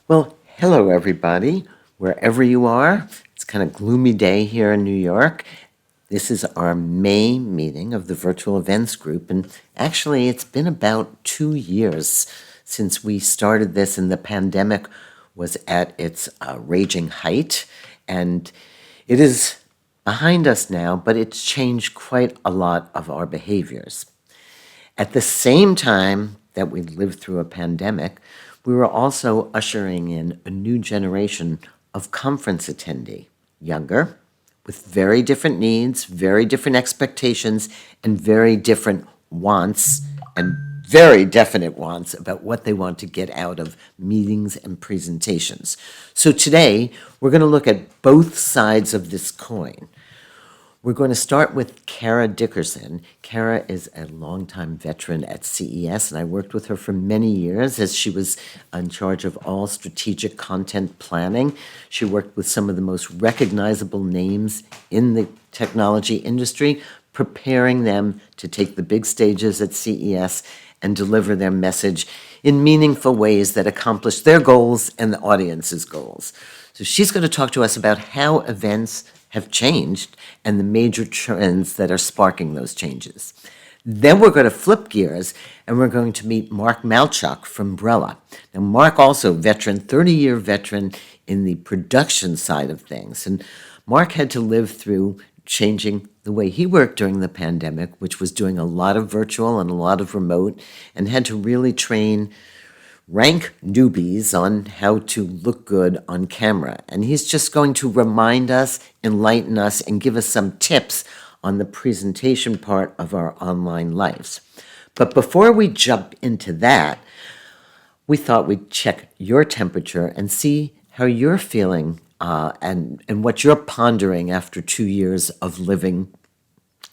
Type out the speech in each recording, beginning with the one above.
Well, hello, everybody, wherever you are. It's kind of gloomy day here in New York. This is our May meeting of the virtual events group, and actually, it's been about 2 years since we started this, and the pandemic was at its raging height, and it is behind us now, but it's changed quite a lot of our behaviors. At the same time that we lived through a pandemic, we were also ushering in a new generation of conference attendee, younger, with very different needs, very different expectations, and very different wants, and very definite wants about what they want to get out of meetings and presentations. So today, we're going to look at both sides of this coin. We're going to start with Kara Dickerson. Kara is a longtime veteran at CES, and I worked with her for many years as she was in charge of all strategic content planning. She worked with some of the most recognizable names in the technology industry, preparing them to take the big stages at CES and deliver their message in meaningful ways that accomplish their goals and the audience's goals. So she's going to talk to us about how events have changed and the major trends that are sparking those changes. Then we're going to flip gears and we're going to meet Mark Mallchock from Brella. Now, Mark also veteran, 30-year veteran in the production side of things. And Mark had to live through changing the way he worked during the pandemic, which was doing a lot of virtual and a lot of remote, and had to really train rank newbies on how to look good on camera. And he's just going to remind us, enlighten us, and give us some tips on the presentation part of our online lives. But before we jump into that, we thought we'd check your temperature and see how you're feeling and what you're pondering after 2 years of living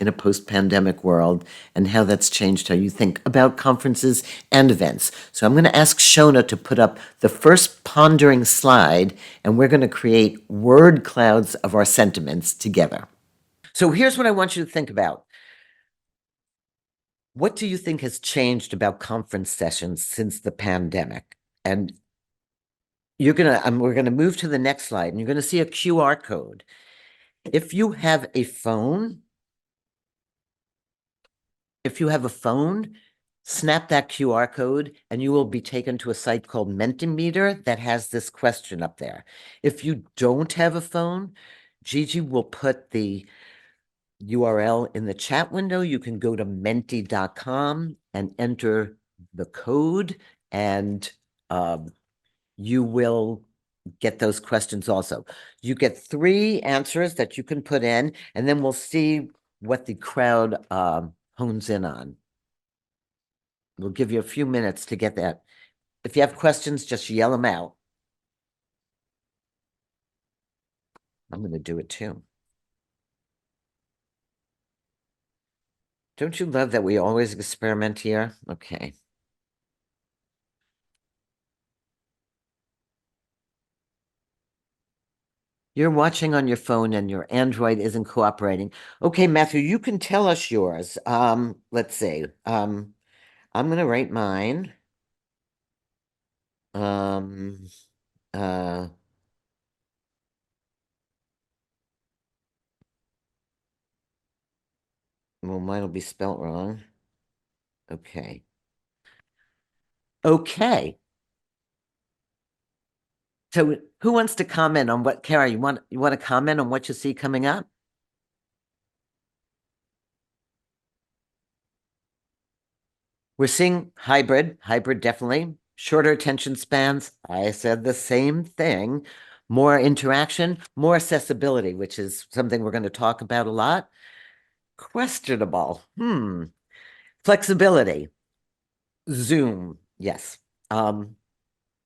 in a post-pandemic world and how that's changed how you think about conferences and events. So I'm going to ask Shona to put up the first pondering slide, and we're going to create word clouds of our sentiments together. So here's what I want you to think about. What do you think has changed about conference sessions since the pandemic? And we're going to move to the next slide, and you're going to see a QR code. If you have a phone, snap that QR code and you will be taken to a site called Mentimeter that has this question up there. If you don't have a phone, Gigi will put the URL in the chat window. You can go to menti.com and enter the code, and you will get those questions also. You get 3 answers that you can put in, and then we'll see what the crowd hones in on. We'll give you a few minutes to get that. If you have questions, just yell them out. I'm going to do it too. Don't you love that we always experiment here? Okay. You're watching on your phone and your Android isn't cooperating. Okay, Matthew, you can tell us yours. Let's see. I'm going to write mine. Um, uh, well, mine will be spelt wrong. Okay. Okay. So who wants to comment on what, Kara, you want to comment on what you see coming up? We're seeing hybrid definitely. Shorter attention spans. I said the same thing. More interaction, more accessibility, which is something we're going to talk about a lot. Questionable. Flexibility. Zoom. Yes.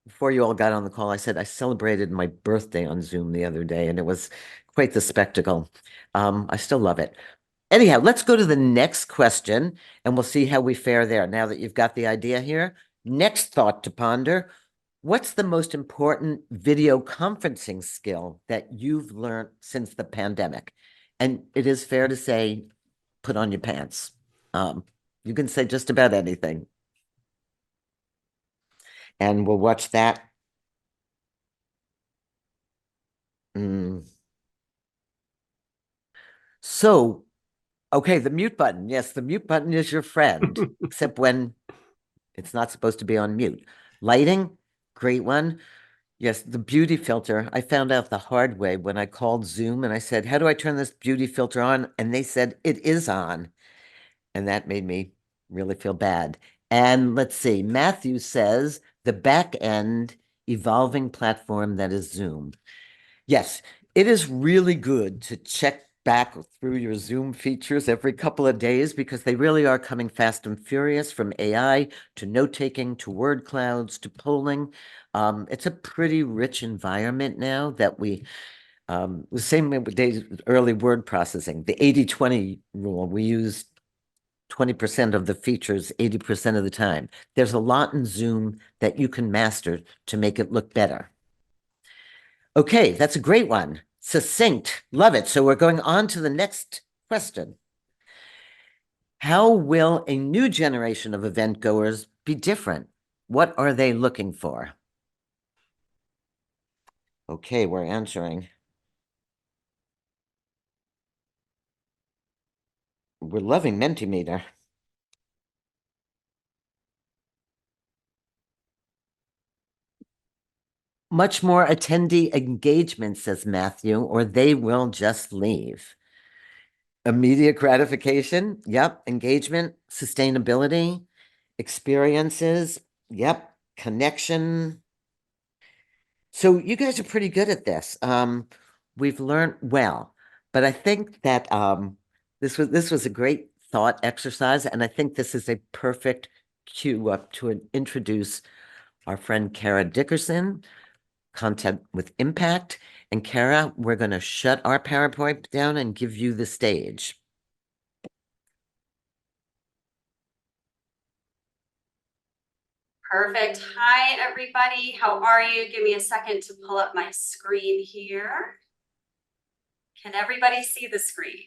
Before you all got on the call, I said I celebrated my birthday on Zoom the other day, and it was quite the spectacle. I still love it. Anyhow, let's go to the next question, and we'll see how we fare there now that you've got the idea here. Next thought to ponder. What's the most important video conferencing skill that you've learned since the pandemic? And it is fair to say, put on your pants. You can say just about anything. And we'll watch that Mm. So, okay, the mute button. Yes, the mute button is your friend, except when it's not supposed to be on mute. Lighting, great one. Yes, the beauty filter. I found out the hard way when I called Zoom and I said, "How do I turn this beauty filter on?" And they said, "It is on." And that made me really feel bad. And let's see, Matthew says the back end evolving platform that is Zoom. Yes, it is really good to check back through your Zoom features every couple of days because they really are coming fast and furious, from AI to note-taking to word clouds to polling. It's a pretty rich environment now that the same way with early word processing, the 80-20 rule. We use 20% of the features 80% of the time. There's a lot in Zoom that you can master to make it look better. Okay, that's a great one. Succinct. Love it. So we're going on to the next question. How will a new generation of event goers be different? What are they looking for? Okay, we're answering. We're loving Mentimeter. Much more attendee engagement, says Matthew, or they will just leave. Immediate gratification. Yep. Engagement, sustainability, experiences. Yep. Connection. So you guys are pretty good at this. We've learned well, but I think that this was a great thought exercise, and I think this is a perfect cue up to introduce our friend Kara Dickerson, Content with Impact. And Kara, we're going to shut our PowerPoint down and give you the stage. Perfect. Hi, everybody. How are you? Give me a second to pull up my screen here. Can everybody see the screen?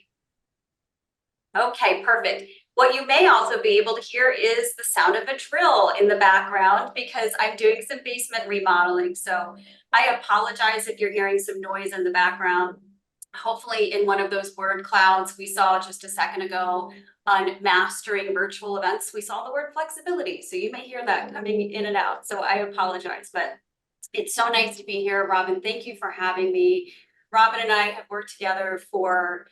Okay, perfect. What you may also be able to hear is the sound of a drill in the background because I'm doing some basement remodeling. So I apologize if you're hearing some noise in the background. Hopefully in one of those word clouds we saw just a second ago on mastering virtual events, we saw the word flexibility. So you may hear that coming in and out. So I apologize, but it's so nice to be here. Robin, thank you for having me. Robin and I have worked together for,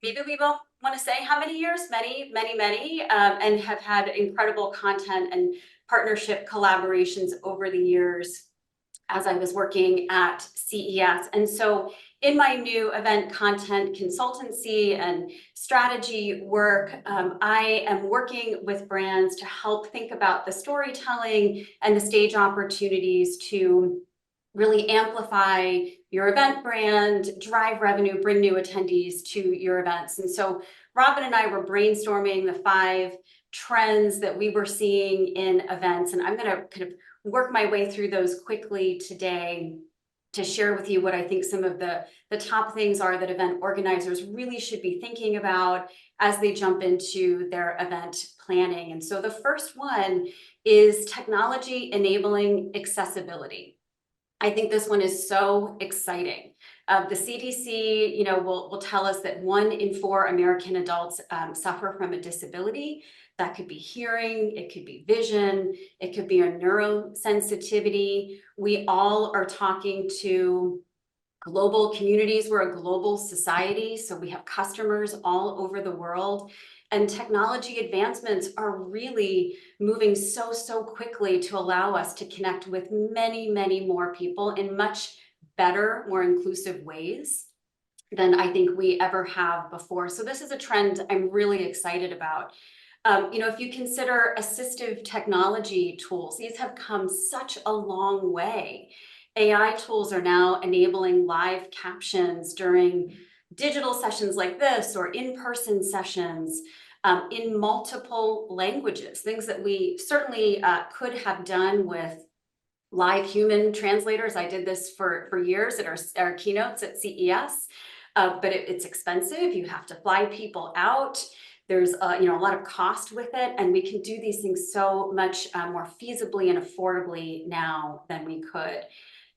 maybe we both want to say how many years? Many, many, many, and have had incredible content and partnership collaborations over the years as I was working at CES. And so in my new event content consultancy and strategy work, I am working with brands to help think about the storytelling and the stage opportunities to really amplify your event brand, drive revenue, bring new attendees to your events. And so Robin and I were brainstorming the 5 trends that we were seeing in events. And I'm going to kind of work my way through those quickly today to share with you what I think some of the top things are that event organizers really should be thinking about as they jump into their event planning. And so the first one is technology enabling accessibility. I think this one is so exciting. The CDC, will tell us that 1 in 4 American adults suffer from a disability. That could be hearing, it could be vision, it could be a neurosensitivity. We all are talking to global communities. We're a global society, so we have customers all over the world. And technology advancements are really moving so quickly to allow us to connect with many, many more people in much better, more inclusive ways than I think we ever have before. So this is a trend I'm really excited about. If you consider assistive technology tools, these have come such a long way. AI tools are now enabling live captions during digital sessions like this or in-person sessions in multiple languages, things that we certainly could have done with live human translators. I did this for years at our keynotes at CES, but it's expensive. You have to fly people out. There's a lot of cost with it, and we can do these things so much more feasibly and affordably now than we could.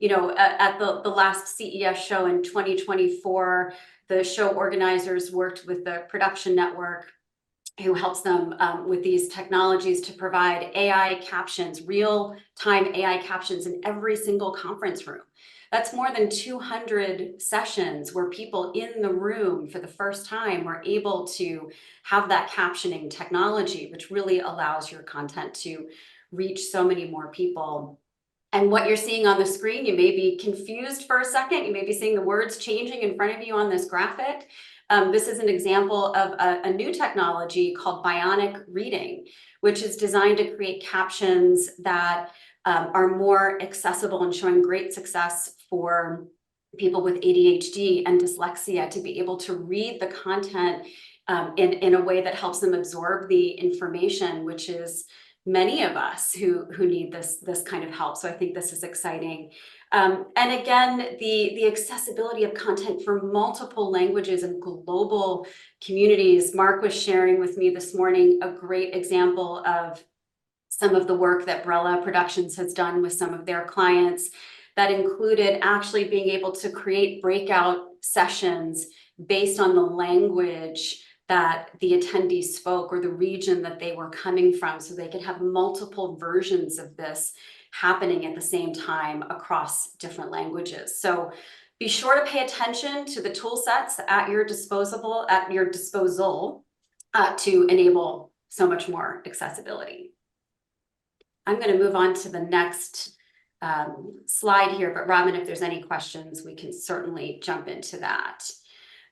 At the last CES show in 2024, the show organizers worked with the production network who helps them with these technologies to provide AI captions, real-time AI captions in every single conference room. That's more than 200 sessions where people in the room for the first time were able to have that captioning technology, which really allows your content to reach so many more people. And what you're seeing on the screen, you may be confused for a second. You may be seeing the words changing in front of you on this graphic. This is an example of a new technology called bionic reading, which is designed to create captions that are more accessible and showing great success for people with ADHD and dyslexia to be able to read the content in a way that helps them absorb the information, which is many of us who need this kind of help. So I think this is exciting. And again, the accessibility of content for multiple languages and global communities. Mark was sharing with me this morning a great example of some of the work that Brella Productions has done with some of their clients that included actually being able to create breakout sessions based on the language that the attendees spoke or the region that they were coming from, so they could have multiple versions of this happening at the same time across different languages. So be sure to pay attention to the tool sets at your disposal to enable so much more accessibility. I'm going to move on to the next slide here, but Robin, if there's any questions, we can certainly jump into that.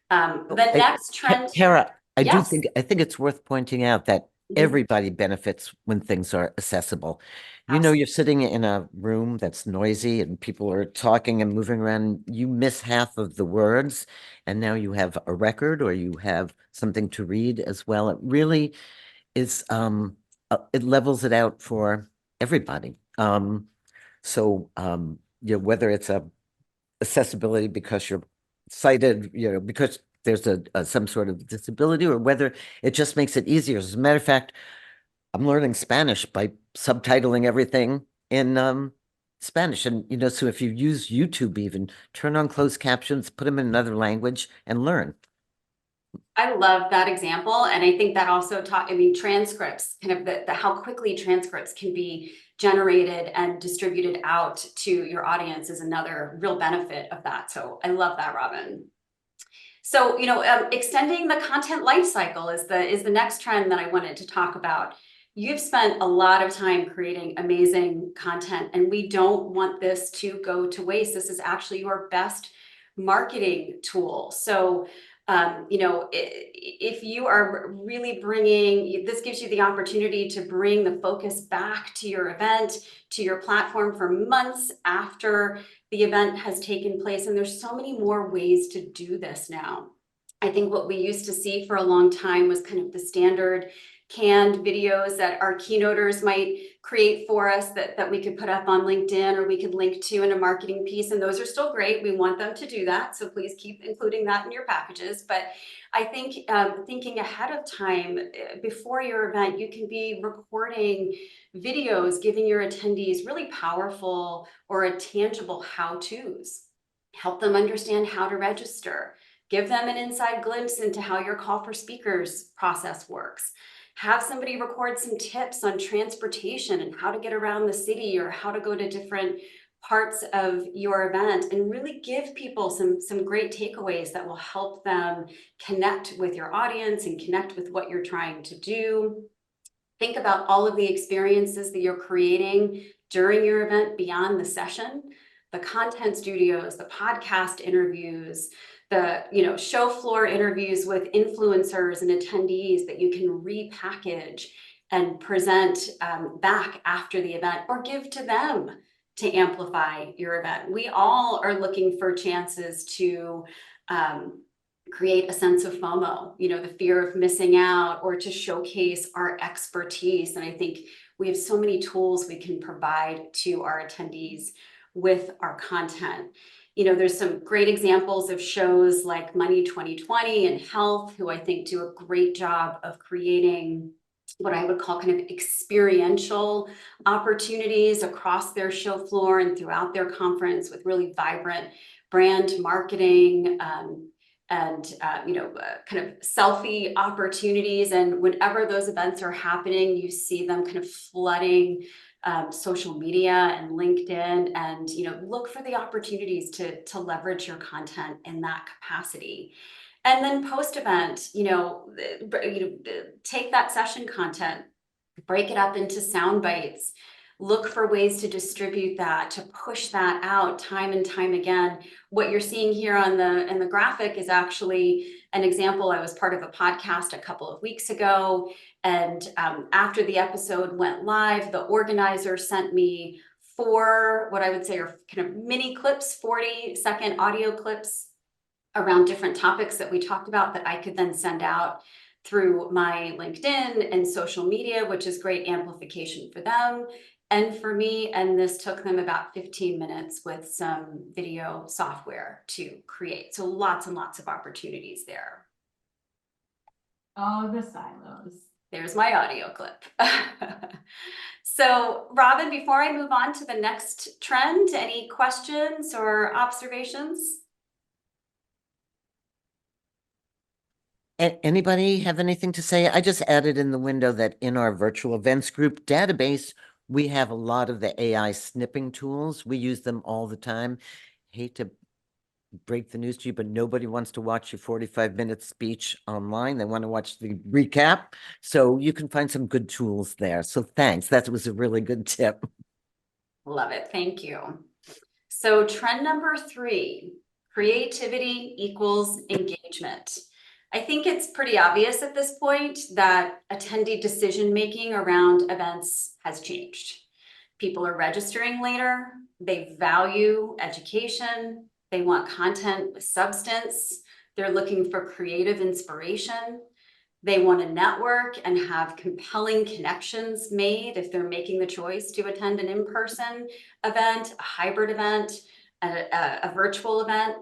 The next trend. Tara, I Yes. think it's worth pointing out that everybody benefits when things are accessible. You're sitting in a room that's noisy and people are talking and moving around. You miss half of the words, and now you have a record or you have something to read as well. It really is, it levels it out for everybody. Whether it's a accessibility because you're sighted, because there's some sort of disability, or whether it just makes it easier. As a matter of fact, I'm learning Spanish by subtitling everything in Spanish. And, so if you use YouTube, even turn on closed captions, put them in another language and learn. I love that example. And I think that also transcripts, kind of how quickly transcripts can be generated and distributed out to your audience is another real benefit of that. So I love that, Robin. So, extending the content life cycle is the next trend that I wanted to talk about. You've spent a lot of time creating amazing content, and we don't want this to go to waste. This is actually your best marketing tool. So, if you are really this gives you the opportunity to bring the focus back to your event, to your platform for months after the event has taken place. And there's so many more ways to do this now. I think what we used to see for a long time was kind of the standard canned videos that our keynoters might create for us that we could put up on LinkedIn or we could link to in a marketing piece. And those are still great. We want them to do that. So please keep including that in your packages. But I think thinking ahead of time before your event, you can be recording videos, giving your attendees really powerful or a tangible how-tos. Help them understand how to register. Give them an inside glimpse into how your call for speakers process works. Have somebody record some tips on transportation and how to get around the city or how to go to different parts of your event, and really give people some great takeaways that will help them connect with your audience and connect with what you're trying to do. Think about all of the experiences that you're creating during your event beyond the session, the content studios, the podcast interviews, the show floor interviews with influencers and attendees that you can repackage and present back after the event or give to them to amplify your event. We all are looking for chances to create a sense of FOMO, the fear of missing out, or to showcase our expertise. And I think we have so many tools we can provide to our attendees with our content. There's some great examples of shows like Money 2020 and Health, who I think do a great job of creating what I would call kind of experiential opportunities across their show floor and throughout their conference with really vibrant brand marketing, and kind of selfie opportunities. And whenever those events are happening, you see them kind of flooding social media and LinkedIn, and look for the opportunities to leverage your content in that capacity. And then post event, take that session content, break it up into sound bites, look for ways to distribute that, to push that out time and time again. What you're seeing here in the graphic is actually an example. I was part of a podcast a couple of weeks ago, and after the episode went live, the organizer sent me 4, what I would say are kind of mini clips, 40-second audio clips around different topics that we talked about that I could then send out through my LinkedIn and social media, which is great amplification for them and for me. And this took them about 15 minutes with some video software to create. So lots and lots of opportunities there. Oh, the silos. There's my audio clip. So Robin, before I move on to the next trend, any questions or observations? Anybody have anything to say? I just added in the window that in our virtual events group database, we have a lot of the AI snipping tools. We use them all the time. Hate to break the news to you, but nobody wants to watch your 45-minute speech online. They want to watch the recap. So you can find some good tools there. So thanks. That was a really good tip. Love it. Thank you. So trend number 3, creativity equals engagement. I think it's pretty obvious at this point that attendee decision-making around events has changed. People are registering later. They value education. They want content with substance. They're looking for creative inspiration. They want to network and have compelling connections made if they're making the choice to attend an in-person event, a hybrid event, a virtual event.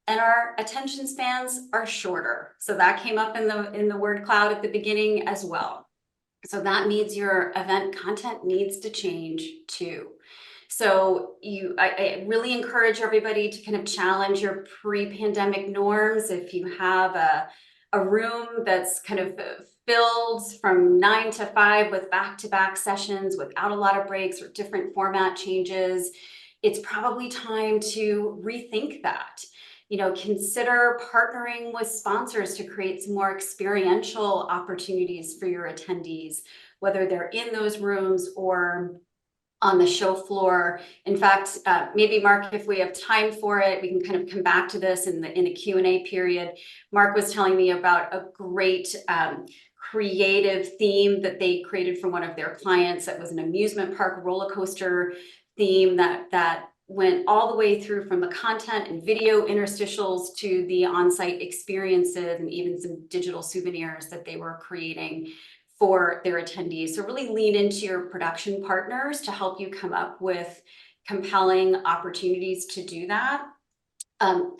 And our attention spans are shorter. So that came up in the word cloud at the beginning as well. So that means your event content needs to change too. So I really encourage everybody to kind of challenge your pre-pandemic norms. If you have a room that's kind of filled from 9 to 5 with back-to-back sessions without a lot of breaks or different format changes, it's probably time to rethink that. Consider partnering with sponsors to create some more experiential opportunities for your attendees, whether they're in those rooms or on the show floor. In fact, maybe Mark, if we have time for it, we can kind of come back to this in a Q&A period. Mark was telling me about a great creative theme that they created for one of their clients. That was an amusement park roller coaster theme that went all the way through from the content and video interstitials to the on-site experiences and even some digital souvenirs that they were creating for their attendees. So really lean into your production partners to help you come up with compelling opportunities to do that.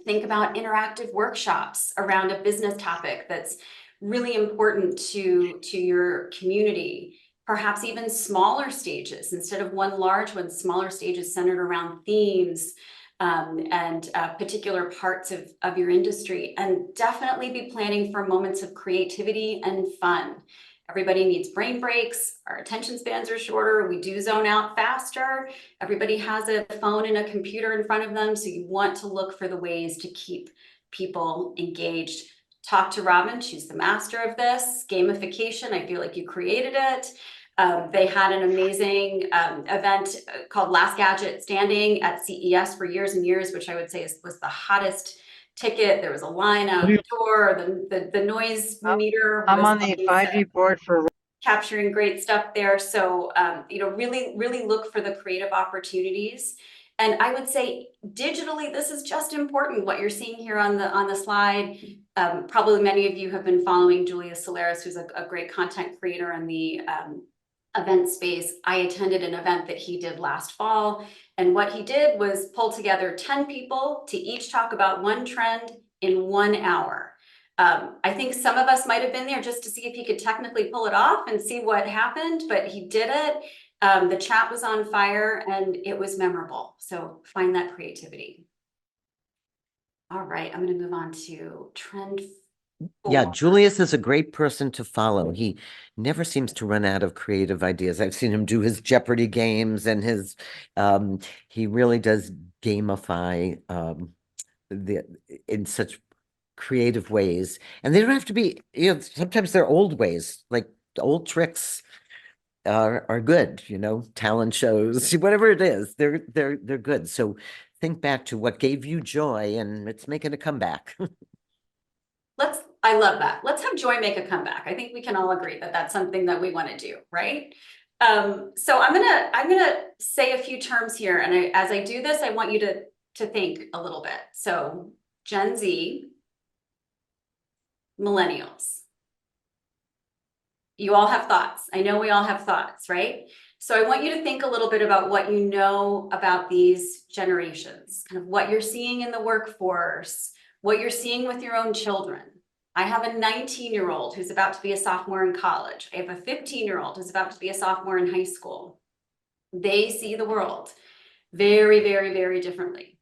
Think about interactive workshops around a business topic that's really important to your community. Perhaps even smaller stages, instead of one large one, smaller stages centered around themes and particular parts of your industry. And definitely be planning for moments of creativity and fun. Everybody needs brain breaks. Our attention spans are shorter. We do zone out faster. Everybody has a phone and a computer in front of them. So you want to look for the ways to keep people engaged. Talk to Robin. She's the master of this. Gamification. I feel like you created it. They had an amazing event called Last Gadget Standing at CES for years and years, which I would say was the hottest ticket. There was a line out the door. The noise meter I'm was on the 5G board for capturing great stuff there. So really look for the creative opportunities. And I would say digitally, this is just important. What you're seeing here on the slide, probably many of you have been following Julia Solaris, who's a great content creator in the event space. I attended an event that he did last fall. And what he did was pull together 10 people to each talk about one trend in 1 hour. I think some of us might have been there just to see if he could technically pull it off and see what happened, but he did it. The chat was on fire and it was memorable. So find that creativity. All right, I'm going to move on to trend Yeah, 4. Julius is a great person to follow. He never seems to run out of creative ideas. I've seen him do his Jeopardy games and he really does gamify the in such creative ways. And they don't have to be, sometimes they're old ways, like the old tricks are good, talent shows, whatever it is, they're good. So think back to what gave you joy and it's making a comeback. I love that. Let's have joy make a comeback. I think we can all agree that that's something that we want to do, right? So I'm gonna say a few terms here, and as I do this, I want you to think a little bit. So Gen Z, millennials. You all have thoughts. I know we all have thoughts, right? So I want you to think a little bit about what you know about these generations, kind of what you're seeing in the workforce, what you're seeing with your own children. I have a 19-year-old who's about to be a sophomore in college. I have a 15-year-old who's about to be a sophomore in high school. They see the world very, very, very differently.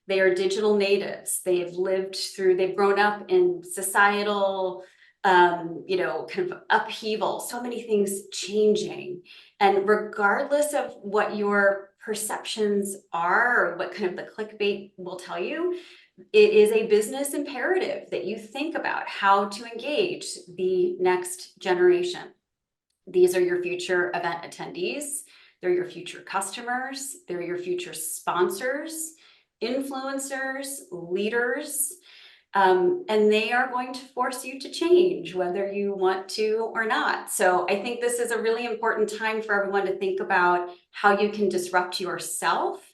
They are digital natives. They've grown up in societal, kind of upheaval, so many things changing. And regardless of what your perceptions are, or what kind of the clickbait will tell you, it is a business imperative that you think about how to engage the next generation. These are your future event attendees. They're your future customers. They're your future sponsors, influencers, leaders. And they are going to force you to change whether you want to or not. So I think this is a really important time for everyone to think about how you can disrupt yourself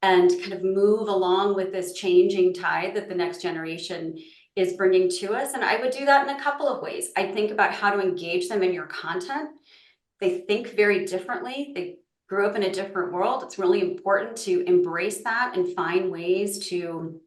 and kind of move along with this changing tide that the next generation is bringing to us. And I would do that in a couple of ways. I think about how to engage them in your content. They think very differently. They grew up in a different world. It's really important to embrace that and find ways to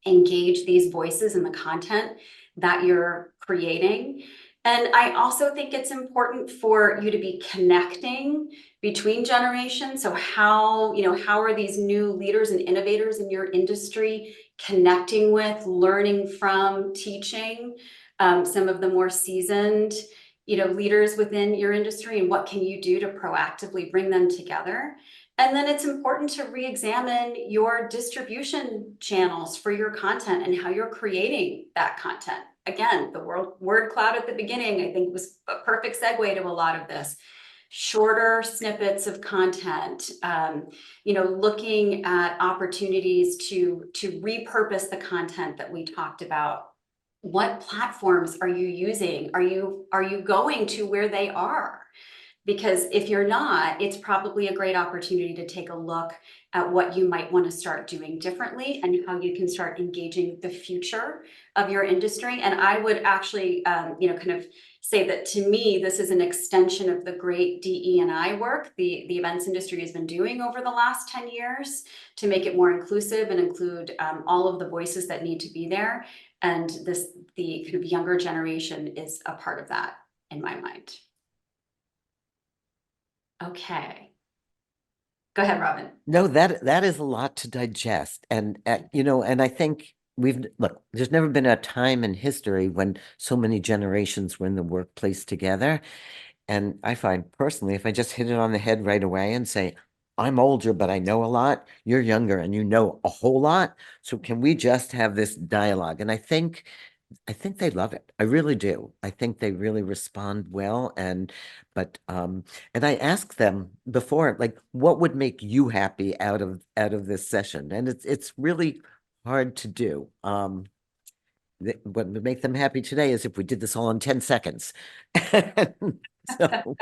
engage these voices in the content that you're creating. And I also think it's important for you to be connecting between generations. So how are these new leaders and innovators in your industry connecting with, learning from, teaching some of the more seasoned leaders within your industry, and what can you do to proactively bring them together? And then it's important to re-examine your distribution channels for your content and how you're creating that content. Again, the word cloud at the beginning, I think, was a perfect segue to a lot of this. Shorter snippets of content, looking at opportunities to repurpose the content that we talked about. What platforms are you using? Are you going to where they are? Because if you're not, it's probably a great opportunity to take a look at what you might want to start doing differently and how you can start engaging the future of your industry. And I would actually, kind of say that to me, this is an extension of the great DE&I work the events industry has been doing over the last 10 years to make it more inclusive and include all of the voices that need to be there. And the kind of younger generation is a part of that in my mind. Okay. Go ahead, Robin. No, that is a lot to digest. And and I think there's never been a time in history when so many generations were in the workplace together. And I find personally, if I just hit it on the head right away and say, I'm older, but I know a lot, you're younger and you know a whole lot. So can we just have this dialogue? And I think they love it. I really do. I think they really respond well. And I ask them before, like, what would make you happy out of this session? And it's really hard to do. What would make them happy today is if we did this all in 10 seconds. So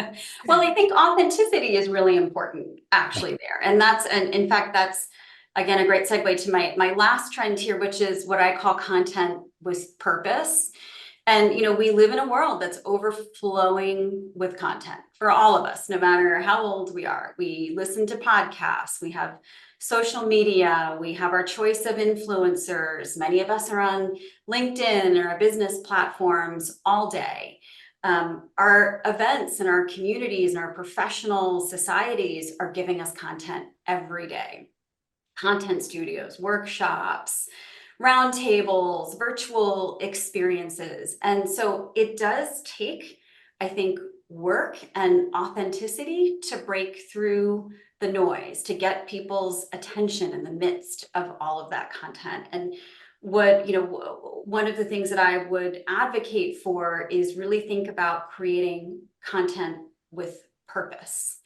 Well, I think authenticity is really important actually there. And in fact, that's again a great segue to my last trend here, which is what I call content with purpose. And, we live in a world that's overflowing with content for all of us, no matter how old we are. We listen to podcasts, we have social media, we have our choice of influencers. Many of us are on LinkedIn or our business platforms all day. Our events and our communities and our professional societies are giving us content every day. Content studios, workshops, roundtables, virtual experiences. And so it does take, I think, work and authenticity to break through the noise, to get people's attention in the midst of all of that content. And one of the things that I would advocate for is really think about creating content with purpose.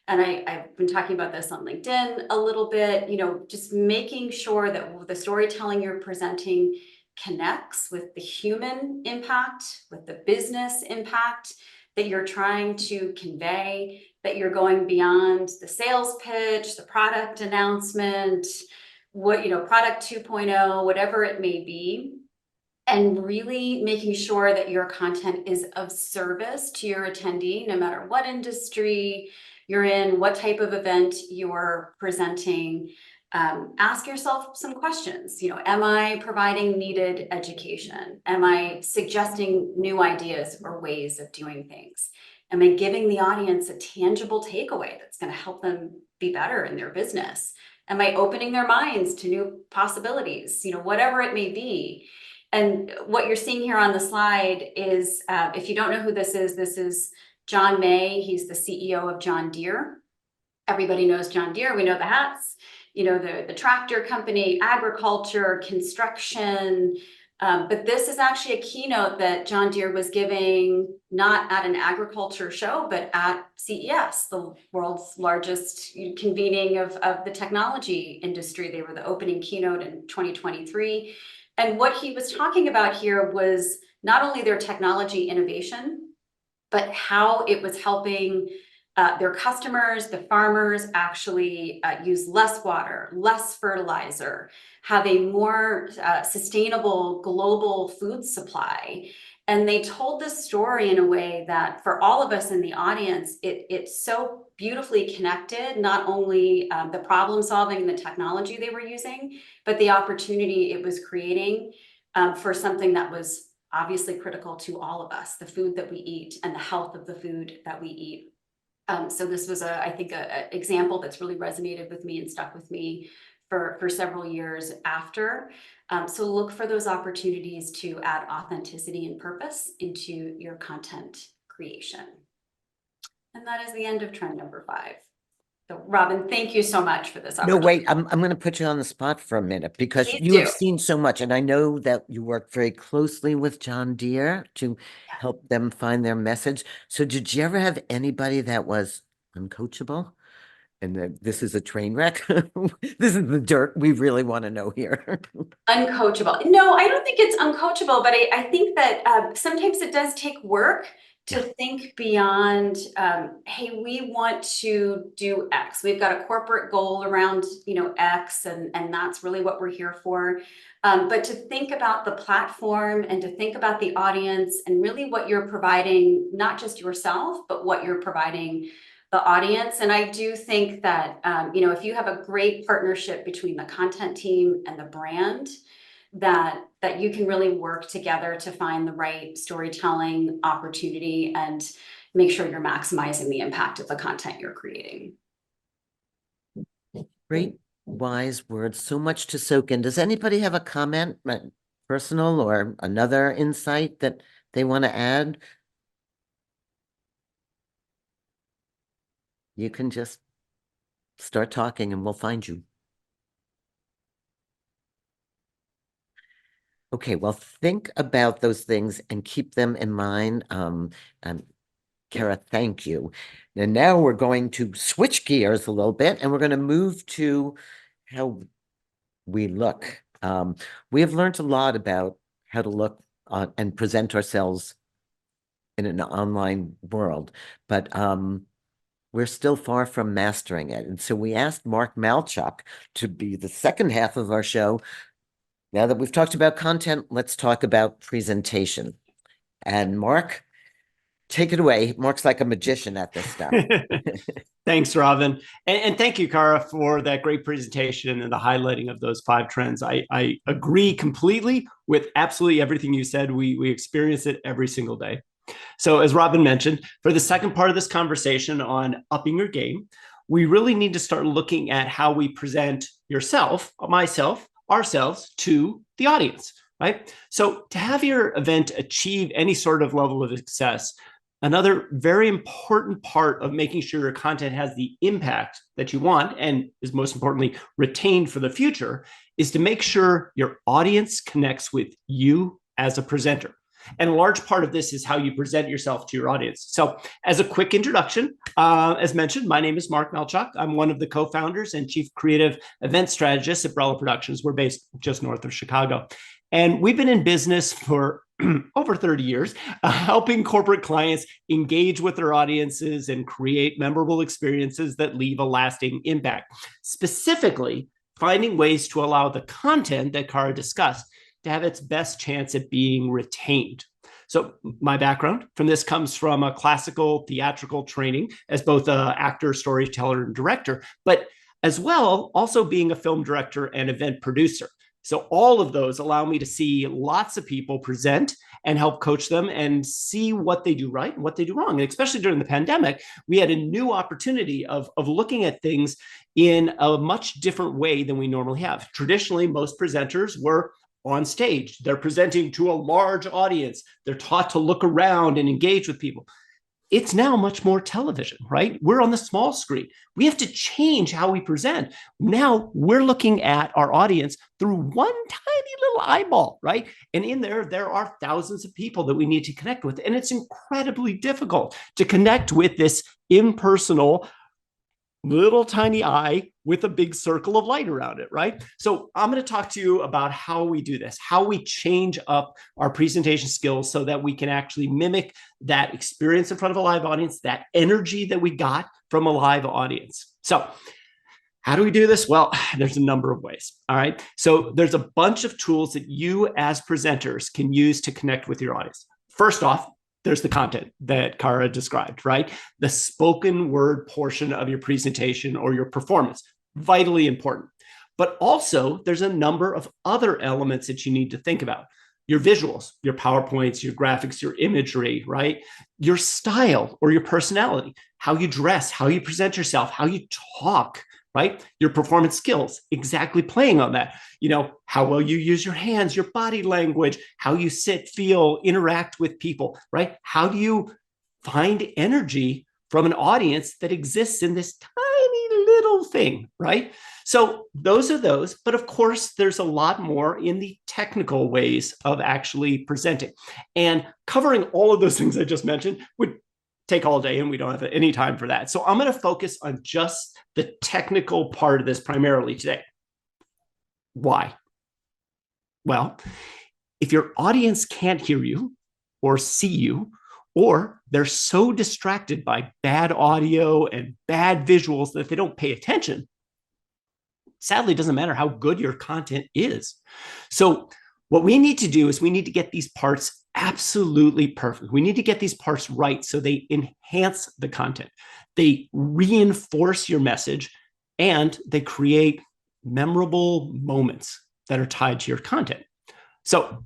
And I've been talking about this on LinkedIn a little bit, just making sure that the storytelling you're presenting connects with the human impact, with the business impact that you're trying to convey, that you're going beyond the sales pitch, the product announcement, product 2.0, whatever it may be. And really making sure that your content is of service to your attendee, no matter what industry you're in, what type of event you're presenting. Ask yourself some questions. Am I providing needed education? Am I suggesting new ideas or ways of doing things? Am I giving the audience a tangible takeaway that's going to help them be better in their business? Am I opening their minds to new possibilities? Whatever it may be. And what you're seeing here on the slide is, if you don't know who this is John May. He's the CEO of John Deere. Everybody knows John Deere. We know the hats, the tractor company, agriculture, construction. But this is actually a keynote that John Deere was giving, not at an agriculture show, but at CES, the world's largest convening of the technology industry. They were the opening keynote in 2023. And what he was talking about here was not only their technology innovation, but how it was helping their customers, the farmers, actually use less water, less fertilizer, have a more sustainable global food supply. And they told this story in a way that for all of us in the audience, it's so beautifully connected, not only the problem solving and the technology they were using, but the opportunity it was creating for something that was obviously critical to all of us, the food that we eat and the health of the food that we eat. So this was, I think, a example that's really resonated with me and stuck with me for several years after. So look for those opportunities to add authenticity and purpose into your content creation. And that is the end of trend number 5. So Robin, thank you so much for this No, opportunity. wait, I'm going to put you on the spot for a minute because Please you do. have seen so much, and I know that you work very closely with John Deere to help them find their message. So did you ever have anybody that was uncoachable? And this is a train wreck. This is the dirt we really want to know here. Uncoachable. No, I don't think it's uncoachable, but I think that sometimes it does take work to think beyond, hey, we want to do X. We've got a corporate goal around, X, and that's really what we're here for. But to think about the platform and to think about the audience and really what you're providing, not just yourself, but what you're providing the audience. And I do think that, if you have a great partnership between the content team and the brand, that you can really work together to find the right storytelling opportunity and make sure you're maximizing the impact of the content you're creating. Great, wise words. So much to soak in. Does anybody have a comment, personal or another insight that they want to add? You can just start talking and we'll find you. Okay, well, think about those things and keep them in mind. Kara, thank you. And now we're going to switch gears a little bit and we're going to move to how we look. We have learned a lot about how to look and present ourselves in an online world, but we're still far from mastering it. And so we asked Mark Mallchock to be the second half of our show. Now that we've talked about content, let's talk about presentation. And Mark, take it away. Mark's like a magician at this stuff. Thanks, Robin. And thank you, Cara, for that great presentation and the highlighting of those 5 trends. I agree completely with absolutely everything you said. We experience it every single day. So as Robin mentioned, for the second part of this conversation on upping your game, we really need to start looking at how we present yourself, myself, ourselves to the audience, right? So to have your event achieve any sort of level of success, another very important part of making sure your content has the impact that you want and is most importantly retained for the future is to make sure your audience connects with you as a presenter. And a large part of this is how you present yourself to your audience. So as a quick introduction, as mentioned, my name is Mark Mallchock. I'm one of the co-founders and chief creative event strategists at Brella Productions. We're based just north of Chicago. And we've been in business for over 30 years, helping corporate clients engage with their audiences and create memorable experiences that leave a lasting impact. Specifically, finding ways to allow the content that Cara discussed to have its best chance at being retained. So my background from this comes from a classical theatrical training as both an actor, storyteller, and director, but as well, also being a film director and event producer. So all of those allow me to see lots of people present and help coach them and see what they do right and what they do wrong. And especially during the pandemic, we had a new opportunity of looking at things in a much different way than we normally have. Traditionally, most presenters were on stage. They're presenting to a large audience. They're taught to look around and engage with people. It's now much more television, right? We're on the small screen. We have to change how we present. Now we're looking at our audience through one tiny little eyeball, right? And in there are thousands of people that we need to connect with. And it's incredibly difficult to connect with this impersonal little tiny eye with a big circle of light around it, right? So I'm going to talk to you about how we do this, how we change up our presentation skills so that we can actually mimic that experience in front of a live audience, that energy that we got from a live audience. So how do we do this? Well, there's a number of ways, all right? So there's a bunch of tools that you as presenters can use to connect with your audience. First off, there's the content that Cara described, right? The spoken word portion of your presentation or your performance, vitally important. But also there's a number of other elements that you need to think about. Your visuals, your PowerPoints, your graphics, your imagery, right? Your style or your personality, how you dress, how you present yourself, how you talk, right? Your performance skills, exactly playing on that. You know, how well you use your hands, your body language, how you sit, feel, interact with people, right? How do you find energy from an audience that exists in this tiny little thing, right? So those are those, but of course, there's a lot more in the technical ways of actually presenting. And covering all of those things I just mentioned would take all day, and we don't have any time for that. So I'm going to focus on just the technical part of this primarily today. Why? Well, if your audience can't hear you or see you, or they're so distracted by bad audio and bad visuals that they don't pay attention, sadly, it doesn't matter how good your content is. So what we need to do is we need to get these parts absolutely perfect. We need to get these parts right so they enhance the content. They reinforce your message and they create memorable moments that are tied to your content. So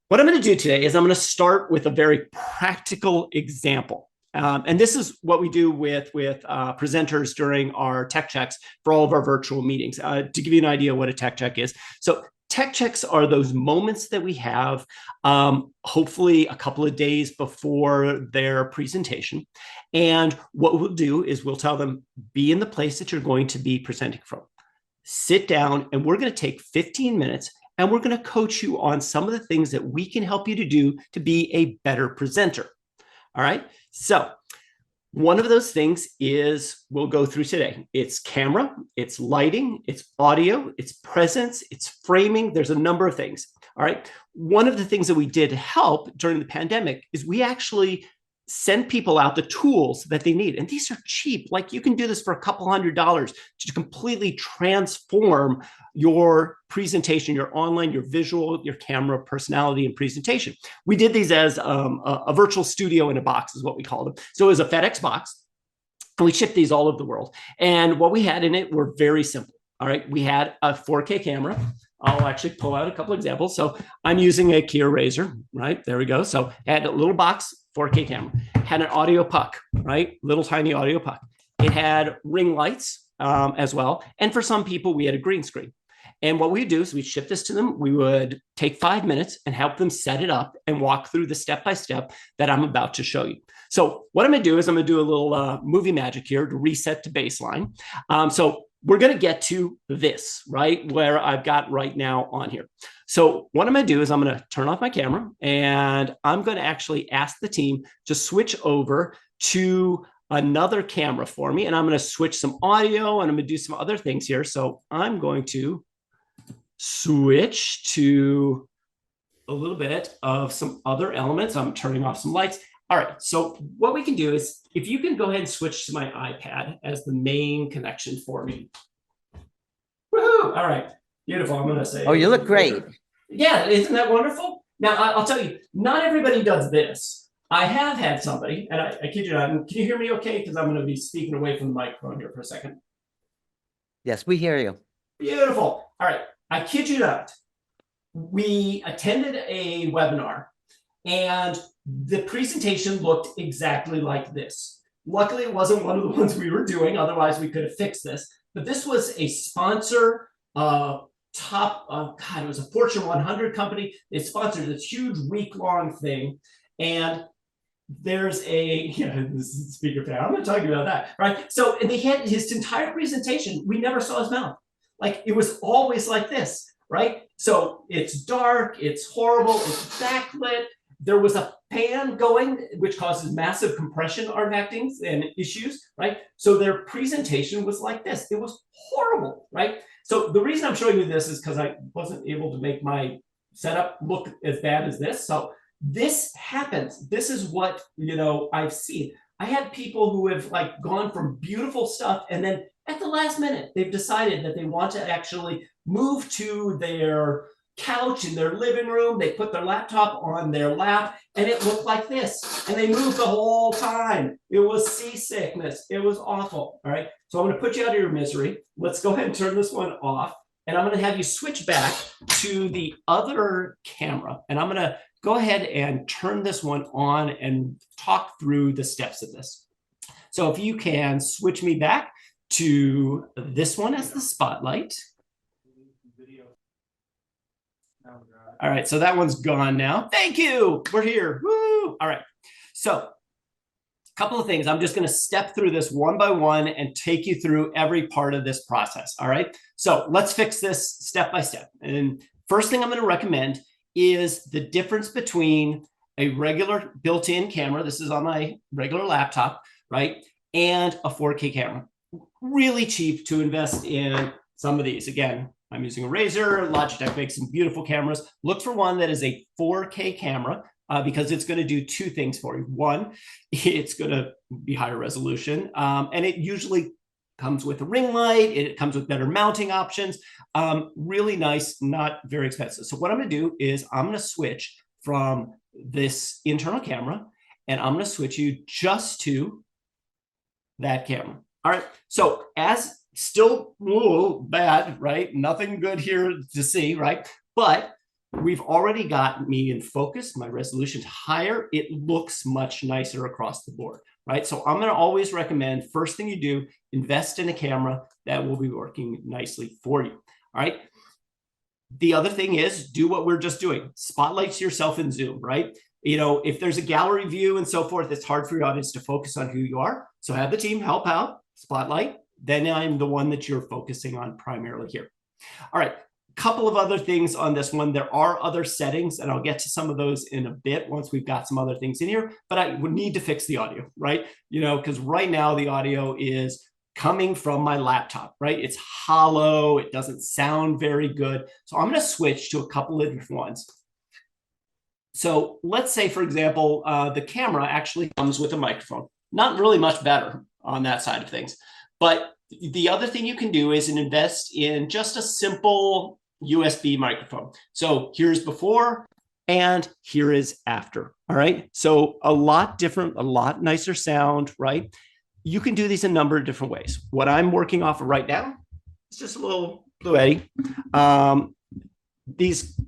what I'm going to do today is I'm going to start with a very practical example. And this is what we do with presenters during our tech checks for all of our virtual meetings. To give you an idea what a tech check is. So tech checks are those moments that we have, hopefully a couple of days before their presentation. And what we'll do is we'll tell them, be in the place that you're going to be presenting from. Sit down, and we're going to take 15 minutes, and we're going to coach you on some of the things that we can help you to do to be a better presenter. All right. So one of those things is we'll go through today. It's camera, it's lighting, it's audio, it's presence, it's framing. There's a number of things. All right. One of the things that we did to help during the pandemic is we actually send people out the tools that they need. And these are cheap. Like you can do this for a couple $100 to completely transform your presentation, your online, your visual, your camera, personality, and presentation. We did these as a virtual studio in a box is what we called them. So it was a FedEx box. And we shipped these all over the world. And what we had in it were very simple. All right. We had a 4K camera. I'll actually pull out a couple examples. So I'm using a Kia Razor, right? There we go. So it had a little box, 4K camera, had an audio puck, right? Little tiny audio puck. It had ring lights as well. And for some people, we had a green screen. And what we do is we ship this to them. We would take 5 minutes and help them set it up and walk through the step-by-step that I'm about to show you. So what I'm going to do is I'm going to do a little movie magic here to reset to baseline. So we're going to get to this, right, where I've got right now on here. So what I'm going to do is I'm going to turn off my camera, and I'm going to actually ask the team to switch over to another camera for me, and I'm going to switch some audio, and I'm going to do some other things here. So I'm going to switch to a little bit of some other elements. I'm turning off some lights. All right, so what we can do is, if you can go ahead and switch to my iPad as the main connection for me. Woohoo! All right, beautiful. I'm going to say. Oh, you look great. Yeah, isn't that wonderful? Now, I'll tell you, not everybody does this. I have had somebody, and I kid you not, can you hear me okay? Because I'm going to be speaking away from the microphone here for a second. Yes, we hear you. Beautiful. All right, I kid you not. We attended a webinar, and the presentation looked exactly like this. Luckily, it wasn't one of the ones we were doing. Otherwise, we could have fixed this. But this was a sponsor, God, it was a Fortune 100 company. They sponsored this huge week-long thing. And there's this is speaker fan. I'm not talking about that, right? So and they had his entire presentation. We never saw his mouth. Like it was always like this, right? So it's dark, it's horrible, it's backlit. There was a fan going, which causes massive compression artifactings and issues, right? So their presentation was like this. It was horrible, right? So the reason I'm showing you this is because I wasn't able to make my setup look as bad as this. So this happens. This is what, I've seen. I had people who have like gone from beautiful stuff, and then at the last minute, they've decided that they want to actually move to their couch in their living room. They put their laptop on their lap, and it looked like this. And they moved the whole time. It was seasickness. It was awful. All right. So I'm going to put you out of your misery. Let's go ahead and turn this one off. And I'm going to have you switch back to the other camera. And I'm going to go ahead and turn this one on and talk through the steps of this. So if you can switch me back to this one as the spotlight. All right, so that one's gone now. Thank you. We're here. Woo! All right. So a couple of things. I'm just going to step through this one by one and take you through every part of this process. All right. So let's fix this step by step. And first thing I'm going to recommend is the difference between a regular built-in camera. This is on my regular laptop, right? And a 4K camera. Really cheap to invest in some of these. Again, I'm using a Razor. Logitech makes some beautiful cameras. Look for one that is a 4K camera because it's going to do two things for you. One, it's going to be higher resolution, and it usually comes with a ring light. It comes with better mounting options. Really nice, not very expensive. So what I'm going to do is I'm going to switch from this internal camera, and I'm going to switch you just to that camera. All right. So as still bad, right? Nothing good here to see, right? But we've already got me in focus. My resolution's higher. It looks much nicer across the board, right? So I'm going to always recommend first thing you do, invest in a camera that will be working nicely for you. All right. The other thing is do what we're just doing. Spotlight yourself in Zoom, right? If there's a gallery view and so forth, it's hard for your audience to focus on who you are. So have the team help out, spotlight. Then I'm the one that you're focusing on primarily here. All right, a couple of other things on this one. There are other settings, and I'll get to some of those in a bit once we've got some other things in here, but I would need to fix the audio, right? Because right now the audio is coming from my laptop, right? It's hollow. It doesn't sound very good. So I'm going to switch to a couple of different ones. So let's say, for example, the camera actually comes with a microphone. Not really much better on that side of things. But the other thing you can do is invest in just a simple USB microphone. So here's before and here is after. All right. So a lot different, a lot nicer sound, right? You can do these a number of different ways. What I'm working off of right now is just a little Blue Eddy. These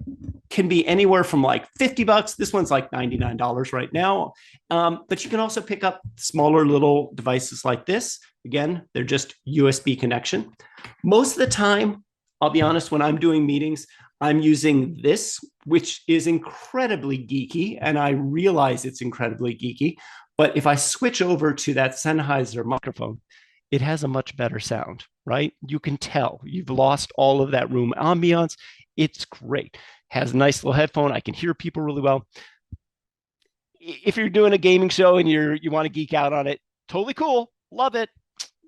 can be anywhere from like $50. This one's like $99 right now. But you can also pick up smaller little devices like this. Again, they're just USB connection. Most of the time, I'll be honest, when I'm doing meetings, I'm using this, which is incredibly geeky, and I realize it's incredibly geeky. But if I switch over to that Sennheiser microphone, it has a much better sound, right? You can tell you've lost all of that room ambiance. It's great. Has a nice little headphone. I can hear people really well. If you're doing a gaming show and you want to geek out on it, totally cool. Love it.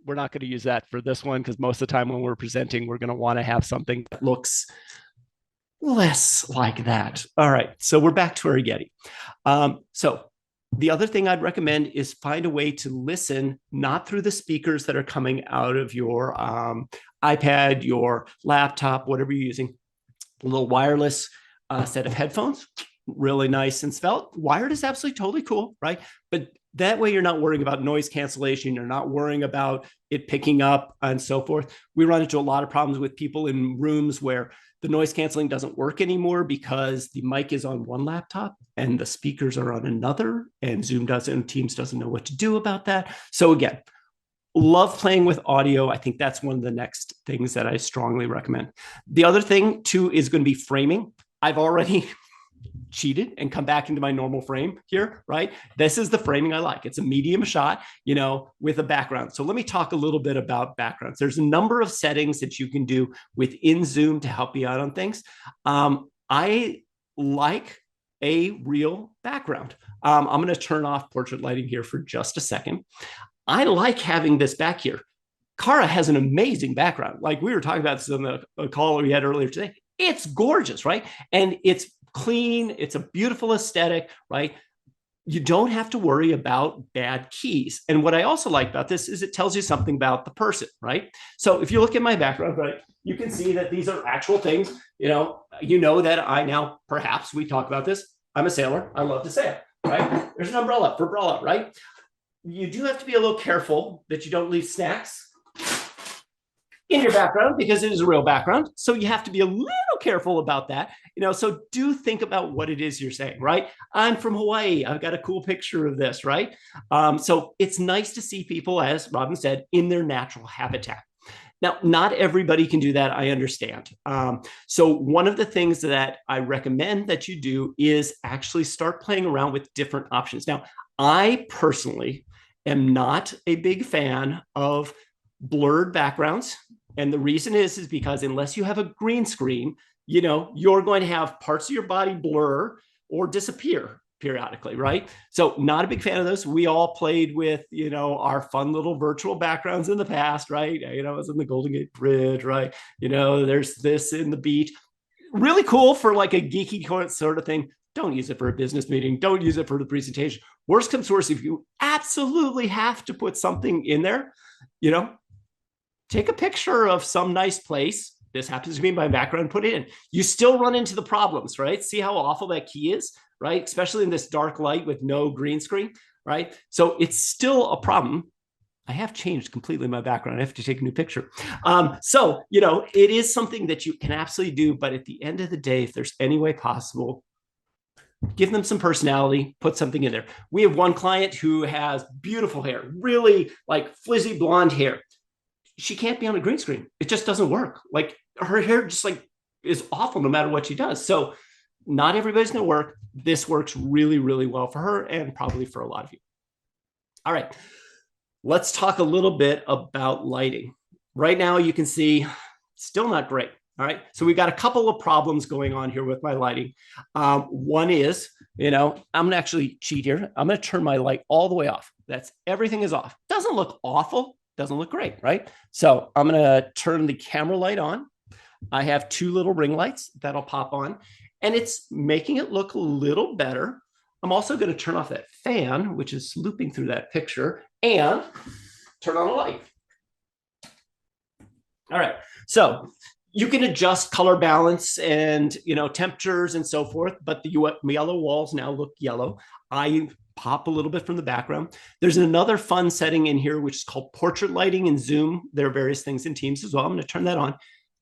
We're not going to use that for this one because most of the time when we're presenting, we're going to want to have something that looks less like that. All right. So we're back to our Yeti. So the other thing I'd recommend is find a way to listen, not through the speakers that are coming out of your iPad, your laptop, whatever you're using. A little wireless set of headphones, really nice and svelte. Wired is absolutely totally cool, right? But that way you're not worrying about noise cancellation. You're not worrying about it picking up and so forth. We run into a lot of problems with people in rooms where the noise canceling doesn't work anymore because the mic is on one laptop and the speakers are on another, and Zoom doesn't, and Teams doesn't know what to do about that. So again, love playing with audio. I think that's one of the next things that I strongly recommend. The other thing too is going to be framing. I've already cheated and come back into my normal frame here, right? This is the framing I like. It's a medium shot, with a background. So let me talk a little bit about backgrounds. There's a number of settings that you can do within Zoom to help you out on things. I like a real background. I'm going to turn off portrait lighting here for just a second. I like having this back here. Cara has an amazing background. Like we were talking about this on the call we had earlier today. It's gorgeous, right? And it's clean. It's a beautiful aesthetic, right? You don't have to worry about bad keys. And what I also like about this is it tells you something about the person, right? So if you look at my background, right, you can see that these are actual things. You know that I now, perhaps we talk about this. I'm a sailor. I love to sail, right? There's an umbrella for umbrella, right? You do have to be a little careful that you don't leave snacks in your background because it is a real background. So you have to be a little careful about that. So do think about what it is you're saying, right? I'm from Hawaii. I've got a cool picture of this, right? So it's nice to see people, as Robin said, in their natural habitat. Now, not everybody can do that. I understand. So one of the things that I recommend that you do is actually start playing around with different options. Now, I personally am not a big fan of blurred backgrounds. And the reason is because unless you have a green screen, you're going to have parts of your body blur or disappear periodically, right? So not a big fan of those. We all played with, our fun little virtual backgrounds in the past, right? It was in the Golden Gate Bridge, right? There's this in the beach. Really cool for like a geeky sort of thing. Don't use it for a business meeting. Don't use it for the presentation. Worst comes to worst, if you absolutely have to put something in there, take a picture of some nice place. This happens to be my background, put it in. You still run into the problems, right? See how awful that key is, right? Especially in this dark light with no green screen, right? So it's still a problem. I have changed completely my background. I have to take a new picture. So, it is something that you can absolutely do. But at the end of the day, if there's any way possible, give them some personality, put something in there. We have one client who has beautiful hair, really like frizzy blonde hair. She can't be on a green screen. It just doesn't work. Like her hair just is awful no matter what she does. So not everybody's going to work. This works really, really well for her and probably for a lot of you. All right. Let's talk a little bit about lighting. Right now you can see still not great. All right. So we've got a couple of problems going on here with my lighting. One is, I'm going to actually cheat here. I'm going to turn my light all the way off. Everything is off. Doesn't look awful. Doesn't look great, right? So I'm going to turn the camera light on. I have two little ring lights that'll pop on. and it's making it look a little better. I'm also going to turn off that fan, which is looping through that picture, and turn on a light. All right, so you can adjust color balance and temperatures and so forth, but the yellow walls now look yellow. I pop a little bit from the background. There's another fun setting in here, which is called portrait lighting in Zoom. There are various things in Teams as well. I'm going to turn that on.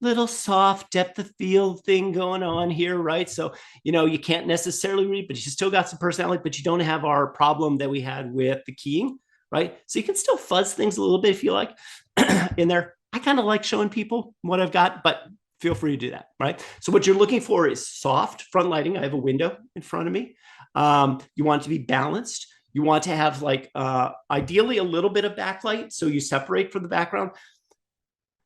Little soft depth of field thing going on here, right? So, you can't necessarily read, but you still got some personality, but you don't have our problem that we had with the keying, right? So you can still fuzz things a little bit if you like in there. I kind of like showing people what I've got, but feel free to do that, right? So what you're looking for is soft front lighting. I have a window in front of me. You want it to be balanced. You want to have ideally a little bit of backlight, so you separate from the background.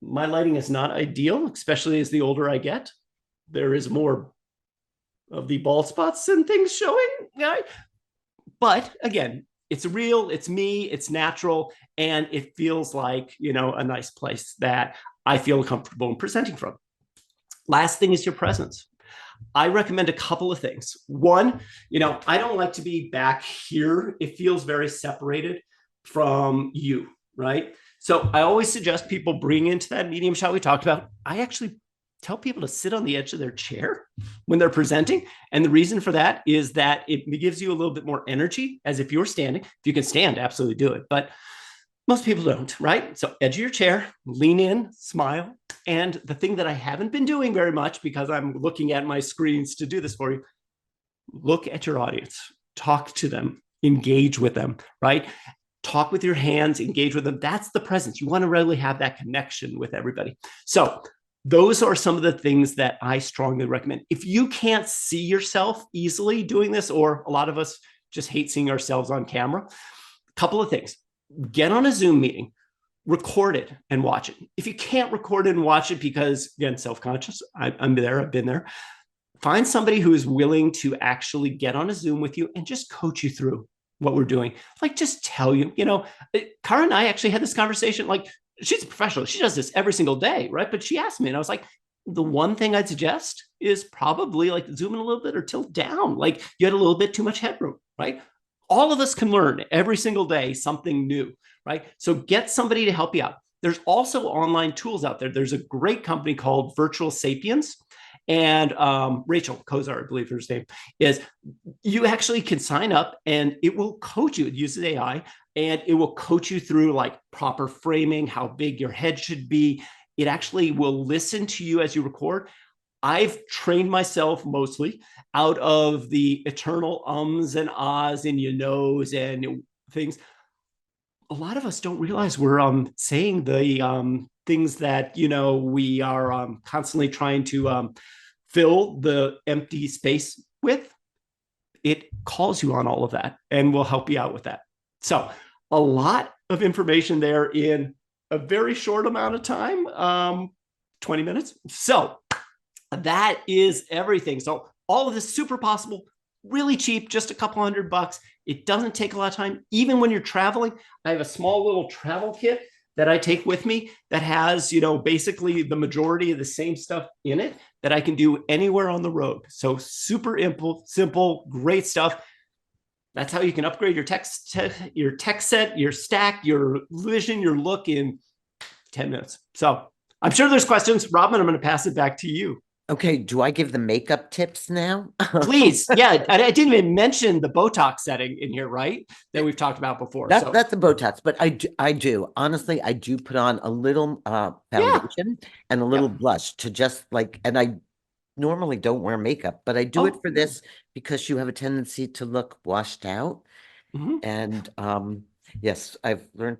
My lighting is not ideal, especially as the older I get. There is more of the bald spots and things showing, right? But again, it's real, it's me, it's natural, and it feels like, a nice place that I feel comfortable in presenting from. Last thing is your presence. I recommend a couple of things. One, I don't like to be back here. It feels very separated from you, right? So I always suggest people bring into that medium shot we talked about. I actually tell people to sit on the edge of their chair when they're presenting. And the reason for that is that it gives you a little bit more energy as if you're standing. If you can stand, absolutely do it. But most people don't, right? So edge of your chair, lean in, smile. And the thing that I haven't been doing very much because I'm looking at my screens to do this for you, look at your audience, talk to them, engage with them, right? Talk with your hands, engage with them. That's the presence. You want to really have that connection with everybody. So those are some of the things that I strongly recommend. If you can't see yourself easily doing this, or a lot of us just hate seeing ourselves on camera, a couple of things. Get on a Zoom meeting, record it and watch it. If you can't record it and watch it because, again, self-conscious, I'm there, I've been there, find somebody who is willing to actually get on a Zoom with you and just coach you through what we're doing. Just tell you, Cara and I actually had this conversation. She's a professional. She does this every single day, right? But she asked me, and I was like, the one thing I'd suggest is probably zoom in a little bit or tilt down. You had a little bit too much headroom, right? All of us can learn every single day something new, right? So get somebody to help you out. There's also online tools out there. There's a great company called Virtual Sapiens. And Rachel Kozar, I believe her name is, you actually can sign up and it will coach you. It uses AI and it will coach you through proper framing, how big your head should be. It actually will listen to you as you record. I've trained myself mostly out of the eternal ums and ahs in your nose and things. A lot of us don't realize we're saying the things that we are constantly trying to fill the empty space with. It calls you on all of that and will help you out with that. So a lot of information there in a very short amount of time, 20 minutes. So that is everything. So all of this super possible, really cheap, just a couple $100. It doesn't take a lot of time. Even when you're traveling, I have a small little travel kit that I take with me that has, basically the majority of the same stuff in it that I can do anywhere on the road. So super simple, great stuff. That's how you can upgrade your tech set, your stack, your vision, your look in 10 minutes. So I'm sure there's questions. Robin, I'm going to pass it back to you. Okay, do I give the makeup tips now? Please. Yeah, I didn't even mention the Botox setting in here, right? That we've talked about before. That's the Botox, but I do. Honestly, I do put on a little foundation and a little blush to just and I normally don't wear makeup, but I do it for this because you have a tendency to look washed out. And yes, I've learned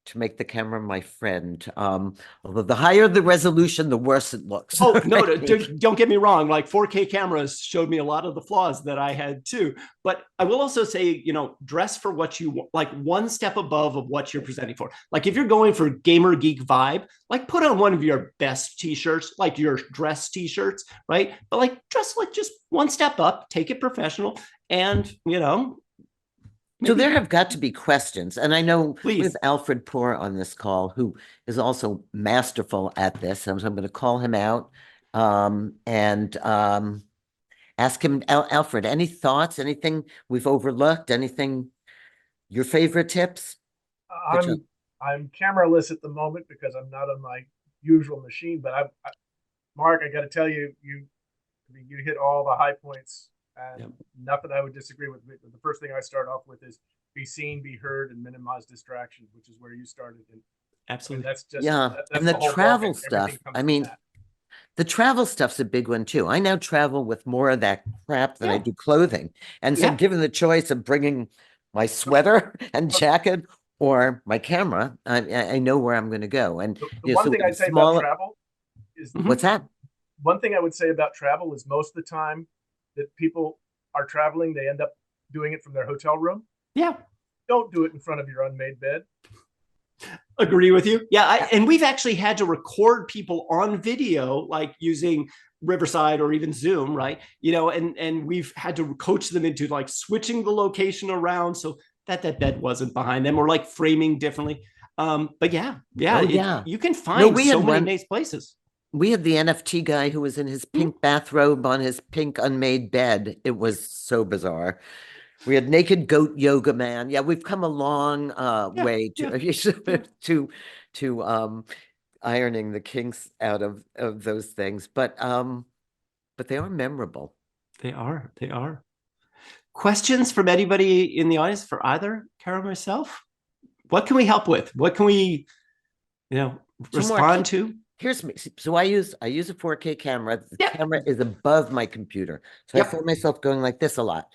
to make the camera my friend. Although the higher the resolution, the worse it looks. Oh, no, don't get me wrong. 4K cameras showed me a lot of the flaws that I had too. But I will also say, dress for what you want, one step above of what you're presenting for. If you're going for gamer geek vibe, put on one of your best t-shirts, your dress t-shirts, right? But dress just one step up, take it professional, and So there have got to be questions, and I know we Please. have Alfred Poor on this call, who is also masterful at this, and so I'm going to call him out. And ask him, Alfred, any thoughts, anything we've overlooked, anything, your favorite tips? that you- I'm cameraless at the moment because I'm not on my usual machine. But Mark, I got to tell you, I mean, you hit all the high points, and Yep. nothing I would disagree with. The first thing I start off with is be seen, be heard, and minimize distractions, which is where you started. And Absolutely. that's just Yeah, that's and the the whole book, travel and stuff. everything comes I from mean, that. the travel stuff's a big one too. I now travel with more of that crap than I Yeah. do clothing. And so Yeah. given the choice of bringing my sweater and jacket or my camera, I know where I'm going to go. And The one so thing I'd say about small, travel is Mhm. what's that? one thing I would say about travel is most of the time that people are traveling, they end up doing it from their hotel room. Yeah. Don't do it in front of your unmade bed. Agree with you. Yeah. And we've actually had to record people on video, like using Riverside or even Zoom, right? And we've had to coach them into like switching the location around so that bed wasn't behind them, or like framing differently. But yeah, Oh, yeah. you can find we so had many one- nice places. We had the NFT guy who was in his pink bathrobe on his pink unmade bed. It was so bizarre. We had naked goat yoga man. Yeah, we've come a long way to ironing the kinks out of those things. But they are memorable. They are. They are. Questions from anybody in the audience for either Kara or myself? What can we help with? What can we, respond to? Here's me. So I use a 4K camera. The Yep. camera is above my computer. So Yep. I find myself going like this a lot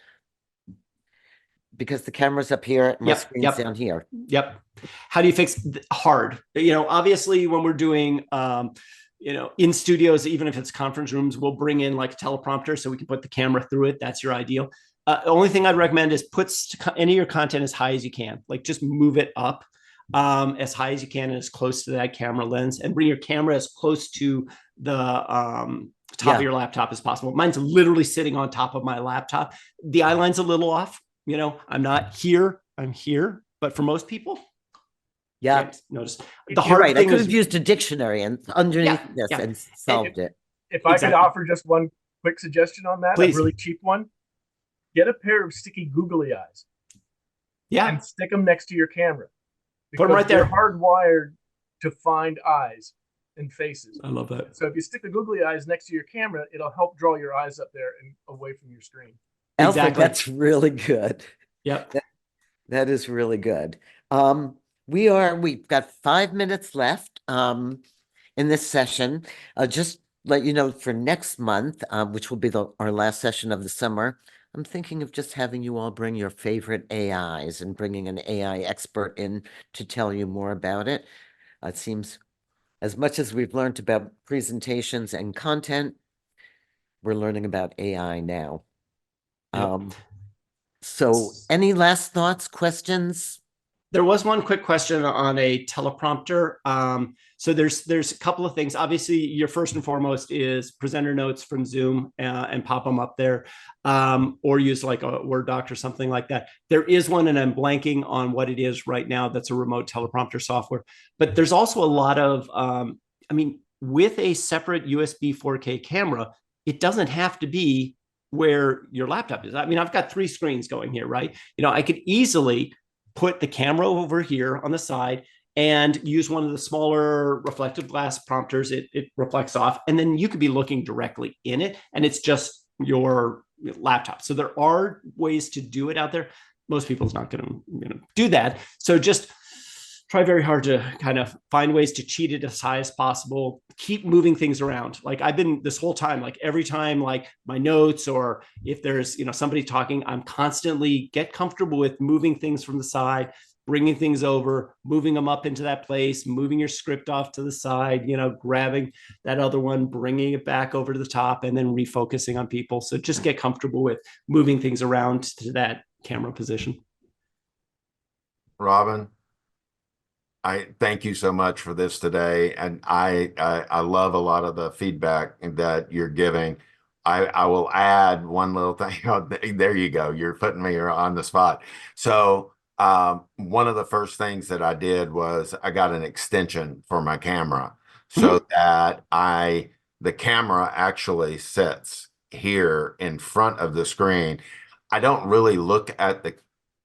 because the camera's up here and my Yep. screen's Yep. down here. Yep. How do you fix hard? Obviously when we're doing, in studios, even if it's conference rooms, we'll bring in like a teleprompter so we can put the camera through it. That's your ideal. The only thing I'd recommend is put any of your content as high as you can. Like just move it up as high as you can and as close to that camera lens, and bring your camera as close to the top of your laptop as possible. Mine's literally sitting on top of my laptop. The eye line's a little off. I'm not here, I'm here. But for most people, Yeah. Notice the You're hard right. thing I could is have used a dictionary and underneath this yeah. and solved it. If I Exactly. could offer just one quick suggestion on that, Please. a really cheap one, get a pair of sticky googly eyes and stick them next to your camera. Put 'em right there. They're hardwired to find eyes and faces. I love that. So if you stick the googly eyes next to your camera, it'll help draw your eyes up there and away from your screen. Alfred, Exactly. that's really good. Yep. That is really good. We've got 5 minutes left in this session. Just let you know for next month, which will be our last session of the summer, I'm thinking of just having you all bring your favorite AIs and bringing an AI expert in to tell you more about it. It seems as much as we've learned about presentations and content, we're learning about AI now. Yep. So any last thoughts, questions? There was one quick question on a teleprompter. So there's a couple of things. Obviously, your first and foremost is presenter notes from Zoom and pop them up there, or use like a Word doc or something like that. There is one, and I'm blanking on what it is right now. That's a remote teleprompter software. But there's also a lot of, with a separate USB 4K camera, it doesn't have to be where your laptop is. I've got 3 screens going here, right? I could easily put the camera over here on the side and use one of the smaller reflective glass prompters. It reflects off, and then you could be looking directly in it, and it's just your laptop. So there are ways to do it out there. Most people's not going to do that. So just try very hard to kind of find ways to cheat it as high as possible. Keep moving things around. Like I've been this whole time, like every time, like my notes, or if there's, somebody talking, I'm constantly get comfortable with moving things from the side, bringing things over, moving them up into that place, moving your script off to the side, grabbing that other one, bringing it back over to the top, and then refocusing on people. So just get comfortable with moving things around to that camera position. Robin, I thank you so much for this today, and I love a lot of the feedback that you're giving. I will add one little thing. Oh, there you go. You're putting me on the spot. So one of the first things that I did was I got an extension for my camera so that the camera actually sits here in front of the screen, I don't really look at the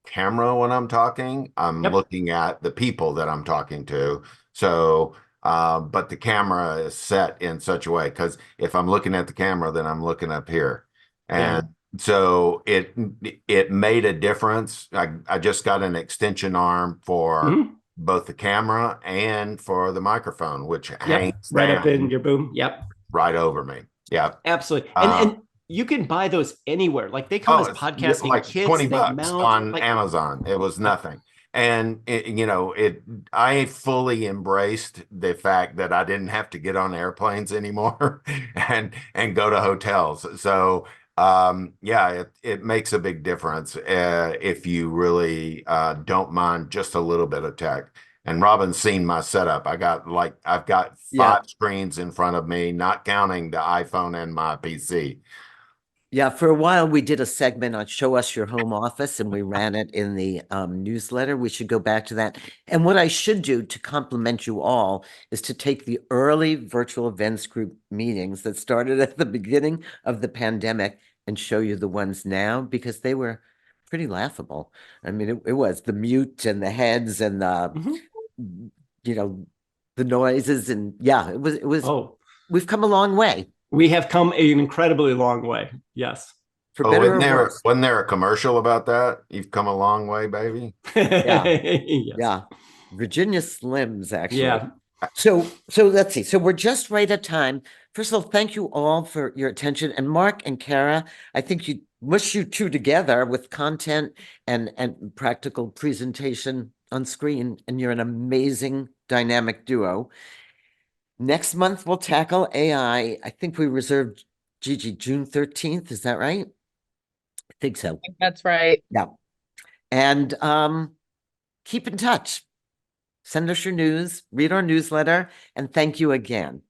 camera when I'm talking. I'm Yep. looking at the people that I'm talking to. So, but the camera is set in such a way, because if I'm looking at the camera, then I'm looking up here. Yeah. And so it made a difference. I just got an extension arm for Mhm. both the camera and for the microphone, which Yep. hangs Right up in down your boom. Yep. right over me. Yeah. Absolutely. Uh, And you can buy those anywhere. Like they come Oh, as it's podcasting like kits. 20 They bucks mount on like Amazon. It was nothing. And I fully embraced the fact that I didn't have to get on airplanes anymore and go to hotels. So, yeah, it makes a big difference if you really don't mind just a little bit of tech. And Robin's seen my setup. I've got Yeah. 5 screens in front of me, not counting the iPhone and my PC. Yeah, for a while we did a segment on Show Us Your Home Office and we ran it in the newsletter. We should go back to that. And what I should do to compliment you all is to take the early virtual events group meetings that started at the beginning of the pandemic and show you the ones now, because they were pretty laughable. I mean, it was the mute and the heads and the, Mhm. you know, the noises. And yeah, it was, Oh, we've come a long way, we have come an incredibly long way. Yes. for Oh, better or worse. wasn't there a commercial about that? You've come a long way, baby. Yeah. Yes. Yeah, Virginia Slims, actually. Yeah. So let's see. So we're just right at time. First of all, thank you all for your attention. And Mark and Kara, I think you mush you two together with content and practical presentation on screen, and you're an amazing dynamic duo. Next month we'll tackle AI. I think we reserved Gigi June 13th. Is that right? I think so. That's right. Yeah. And keep in touch. Send us your news, read our newsletter, and thank you again.